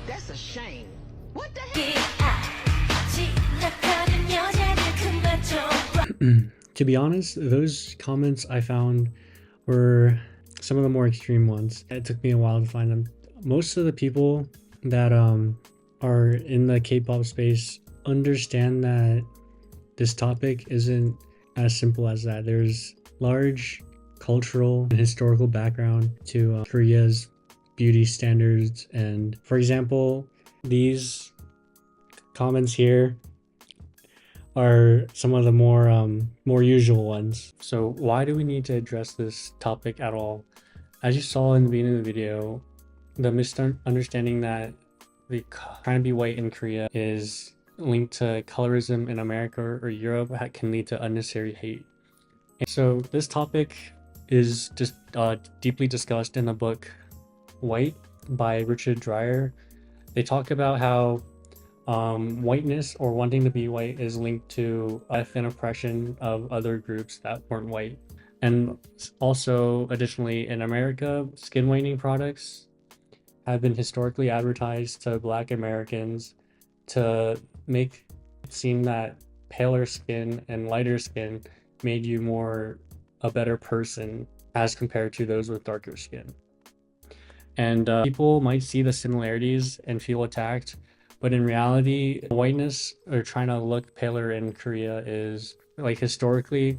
That's a shame. What the heck? To be honest, those comments I found were some of the more extreme ones. It took me a while to find them. Most of the people that are in the K-pop space understand that this topic isn't as simple as that. There's large cultural and historical background to Korea's beauty standards, and for example, these comments here are some of the more usual ones. So why do we need to address this topic at all? As you saw in the beginning of the video, the misunderstanding that the trying to be white in Korea is linked to colorism in America or Europe can lead to unnecessary hate. And so this topic is just deeply discussed in the book White by Richard Dreier. They talk about how whiteness or wanting to be white is linked to death and oppression of other groups that weren't white. And also, additionally, in America, skin whitening products have been historically advertised to Black Americans to make it seem that paler skin and lighter skin made you a better person as compared to those with darker skin. And people might see the similarities and feel attacked, but in reality, whiteness or trying to look paler in Korea is like historically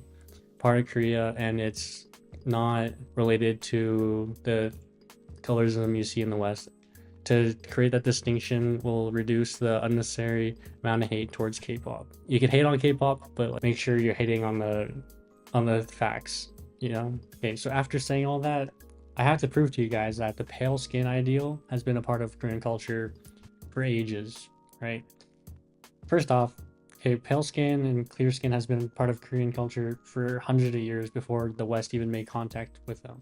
part of Korea, and it's not related to the colorism you see in the West. To create that distinction will reduce the unnecessary amount of hate towards K-pop. You can hate on K-pop, but make sure you're hating on the facts, you know? Okay, so after saying all that, I have to prove to you guys that the pale skin ideal has been a part of Korean culture for ages, right? First off, okay, pale skin and clear skin has been part of Korean culture for hundreds of years before the West even made contact with them.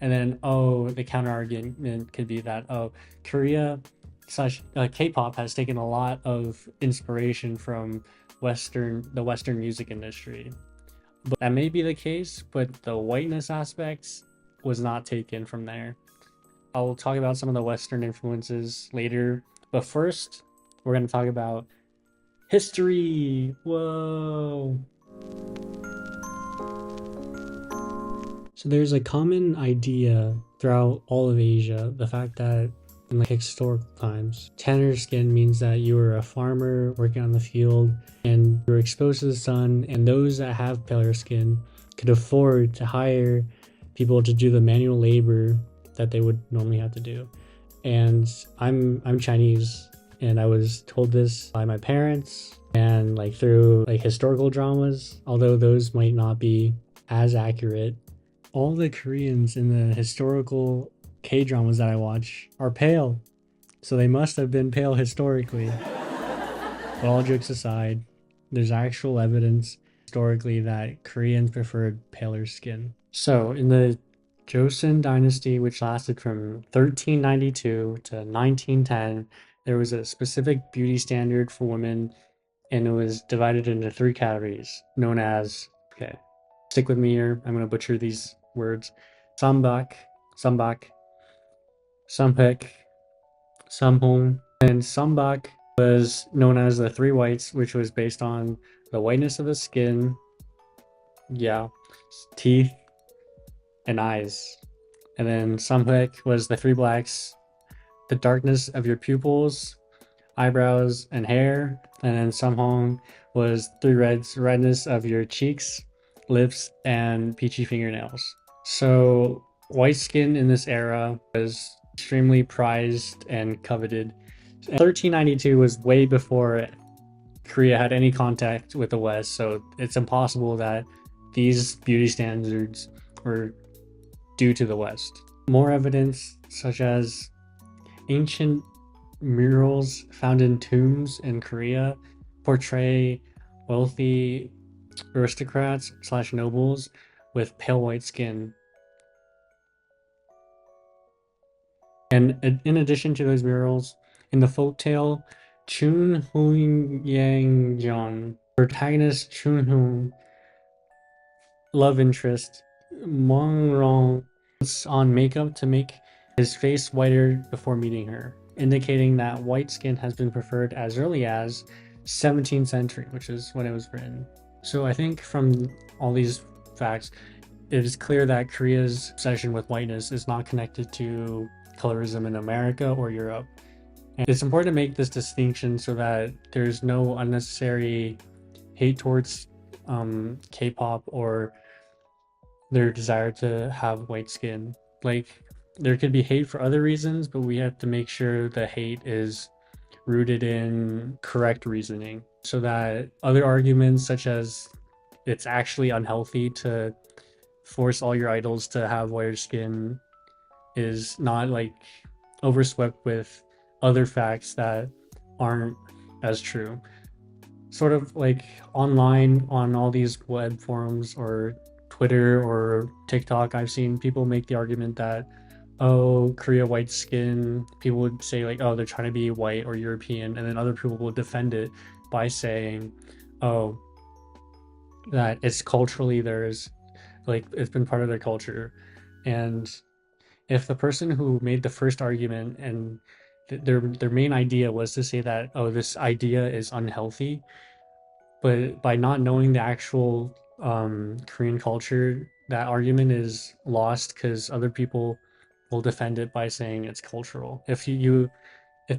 And then, the counter argument could be that, Korea / K-pop has taken a lot of inspiration from the Western music industry. But that may be the case, but the whiteness aspects was not taken from there. I'll talk about some of the Western influences later, but first, we're going to talk about history. Whoa. So there's a common idea throughout all of Asia, the fact that in historical times, tanner skin means that you were a farmer working on the field and you were exposed to the sun, and those that have paler skin could afford to hire people to do the manual labor that they would normally have to do. And I'm Chinese, and I was told this by my parents and through historical dramas, although those might not be as accurate. All the Koreans in the historical K-dramas that I watch are pale, so they must have been pale historically. But all jokes aside, there's actual evidence historically that Koreans preferred paler skin. So in the Joseon dynasty, which lasted from 1392 to 1910, there was a specific beauty standard for women, and it was divided into 3 categories, known as, okay, stick with me here, I'm going to butcher these words, Sambak, Sambak, Samhaek, Samhong. And Sambak was known as the 3 whites, which was based on the whiteness of the skin, teeth, and eyes. And then Samhaek was the 3 blacks, the darkness of your pupils, eyebrows, and hair. And then Samhong was 3 reds, redness of your cheeks, lips, and peachy fingernails. So white skin in this era was extremely prized and coveted. And 1392 was way before Korea had any contact with the West, so it's impossible that these beauty standards were due to the West. More evidence, such as ancient murals found in tombs in Korea, portray wealthy aristocrats / nobles with pale white skin. And in addition to those murals, in the folktale Chun Hoon Yang Jeon, protagonist Chun Hoon, love interest Mong Rong, puts on makeup to make his face whiter before meeting her. indicating that white skin has been preferred as early as 17th century, which is when it was written. So I think from all these facts, it is clear that Korea's obsession with whiteness is not connected to colorism in America or Europe. And it's important to make this distinction so that there's no unnecessary hate towards K-pop or their desire to have white skin. Like, there could be hate for other reasons, but we have to make sure the hate is rooted in correct reasoning so that other arguments, such as it's actually unhealthy to force all your idols to have whiter skin, is not like overswept with other facts that aren't as true. Sort of like online on all these web forums or Twitter or TikTok, I've seen people make the argument that, oh, Korea white skin, people would say like, oh, they're trying to be white or European, and then other people will defend it by saying, oh, that it's culturally theirs, like it's been part of their culture. And if the person who made the first argument and their main idea was to say that, oh, this idea is unhealthy, but by not knowing the actual Korean culture, that argument is lost because other people will defend it by saying it's cultural. If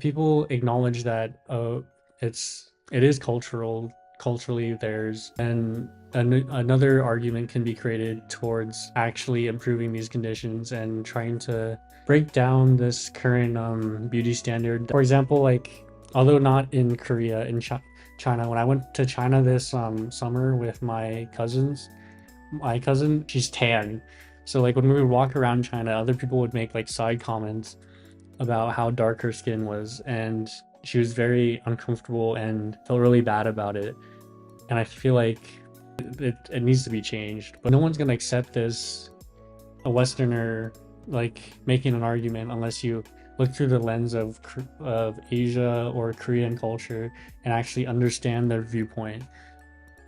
people acknowledge that it is culturally theirs, then another argument can be created towards actually improving these conditions and trying to break down this current beauty standard. For example, like, although not in Korea, in China, when I went to China this summer with my cousin, she's tan, so like when we would walk around China, other people would make like side comments about how dark her skin was, and she was very uncomfortable and felt really bad about it. And I feel like it needs to be changed, but no one's gonna accept this, a Westerner, like making an argument, unless you look through the lens of Asia or Korean culture and actually understand their viewpoint.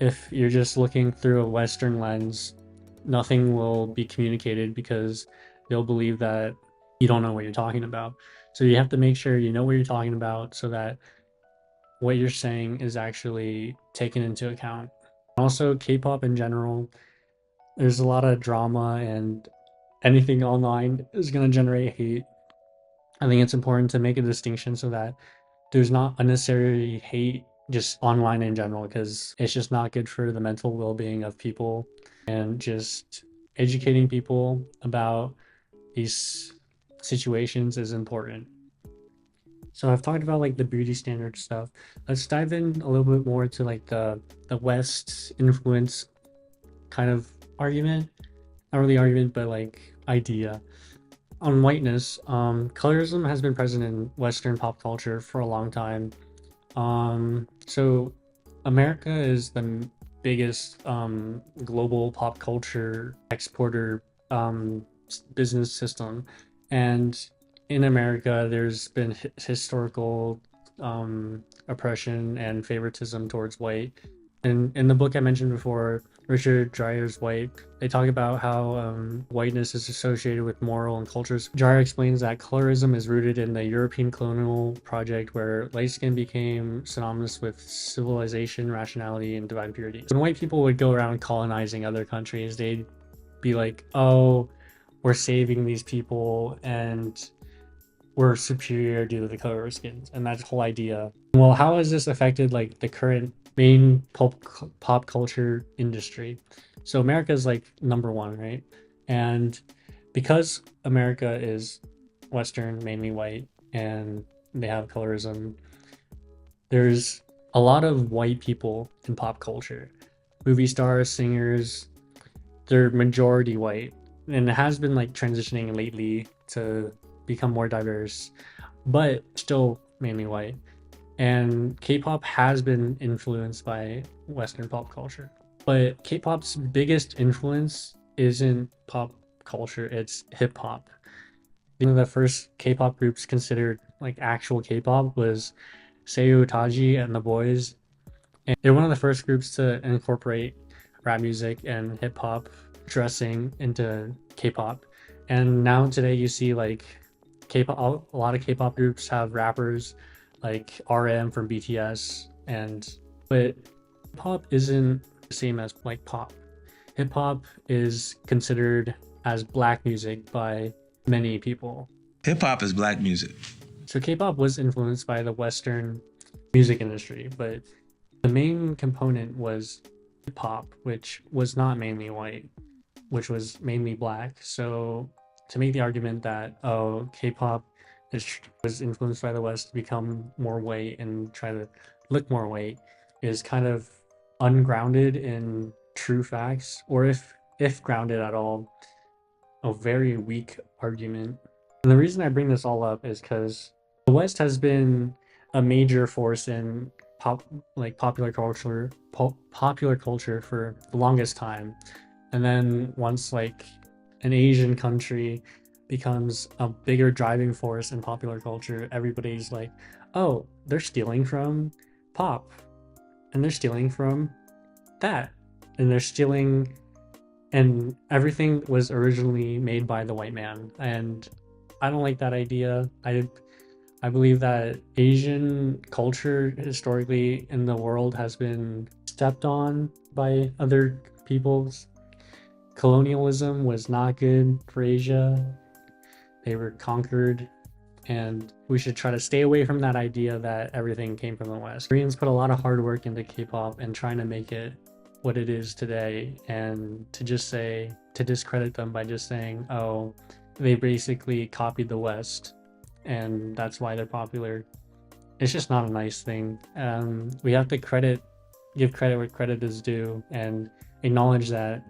If you're just looking through a Western lens, nothing will be communicated because they'll believe that you don't know what you're talking about. So you have to make sure you know what you're talking about so that what you're saying is actually taken into account. Also, K-pop in general, there's a lot of drama, and anything online is going to generate hate. I think it's important to make a distinction so that there's not unnecessary hate just online in general, because it's just not good for the mental well-being of people. And just educating people about these situations is important. So I've talked about like the beauty standard stuff. Let's dive in a little bit more to like the West influence kind of argument. Not really argument, but like idea on whiteness. Colorism has been present in Western pop culture for a long time. So America is the biggest global pop culture exporter business system, and in America there's been historical oppression and favoritism towards white. And in the book I mentioned before, Richard Dreyer's White, they talk about how whiteness is associated with moral and cultures. Dreyer explains that colorism is rooted in the European colonial project where light skin became synonymous with civilization, rationality, and divine purity. When white people would go around colonizing other countries, they'd be like, oh, we're saving these people and we're superior due to the color of skins. And that whole idea. Well, how has this affected like the current main pop culture industry? So America is like number one, right? And because America is Western, mainly white, and they have colorism, there's a lot of white people in pop culture. Movie stars, singers, they're majority white. And it has been like transitioning lately to become more diverse, but still mainly white. And K-pop has been influenced by Western pop culture. But K-pop's biggest influence isn't pop culture, it's hip hop. One of the first K-pop groups considered like actual K-pop was Seiyu Taji and the Boys. And they're one of the first groups to incorporate rap music and hip hop dressing into K-pop. And now today you see like K-pop, a lot of K-pop groups have rappers like RM from BTS, but pop isn't the same as like pop. Hip hop is considered as black music by many people. Hip hop is black music. So K-pop was influenced by the Western music industry, but the main component was hip hop, which was not mainly white, which was mainly black. So to make the argument that K-pop was influenced by the West to become more white and try to look more white is kind of ungrounded in true facts, or if grounded at all, a very weak argument. And the reason I bring this all up is because the West has been a major force in popular culture for the longest time. And then once like an Asian country becomes a bigger driving force in popular culture, everybody's like, oh, they're stealing from pop, and they're stealing from that, and they're stealing, and everything was originally made by the white man. And I don't like that idea. I believe that Asian culture historically in the world has been stepped on by other peoples. Colonialism was not good for Asia. They were conquered, and we should try to stay away from that idea that everything came from the West. Koreans put a lot of hard work into K-pop and trying to make it what it is today, and to discredit them by just saying, oh, they basically copied the West and that's why they're popular, it's just not a nice thing. We have to give credit where credit is due, and acknowledge that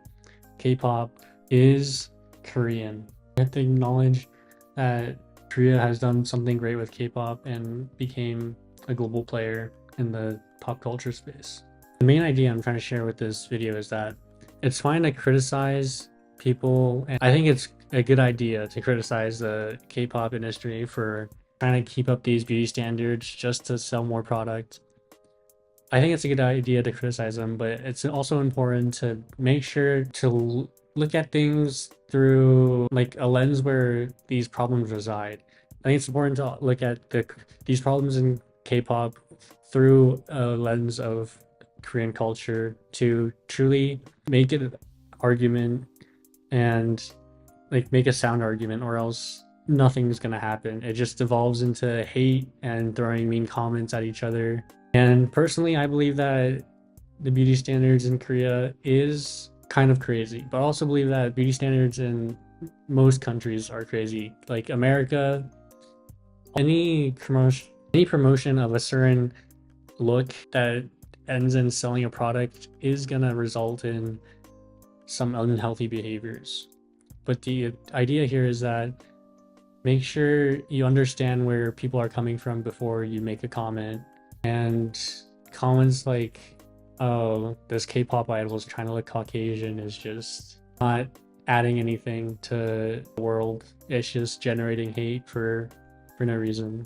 K-pop is Korean. We have to acknowledge that Korea has done something great with K-pop and became a global player in the pop culture space. The main idea I'm trying to share with this video is that it's fine to criticize people, and I think it's a good idea to criticize the K-pop industry for trying to keep up these beauty standards just to sell more product. I think it's a good idea to criticize them, but it's also important to make sure to look at things through like a lens where these problems reside. I think it's important to look at these problems in K-pop through a lens of Korean culture to truly make it an argument, and like make a sound argument, or else nothing's gonna happen. It just devolves into hate and throwing mean comments at each other. And personally, I believe that the beauty standards in Korea is kind of crazy, but I also believe that beauty standards in most countries are crazy. Like America, any promotion of a certain look that ends in selling a product is gonna result in some unhealthy behaviors. But the idea here is that make sure you understand where people are coming from before you make a comment. And comments like, oh, this K-pop idol is trying to look Caucasian is just not adding anything to the world. It's just generating hate for no reason.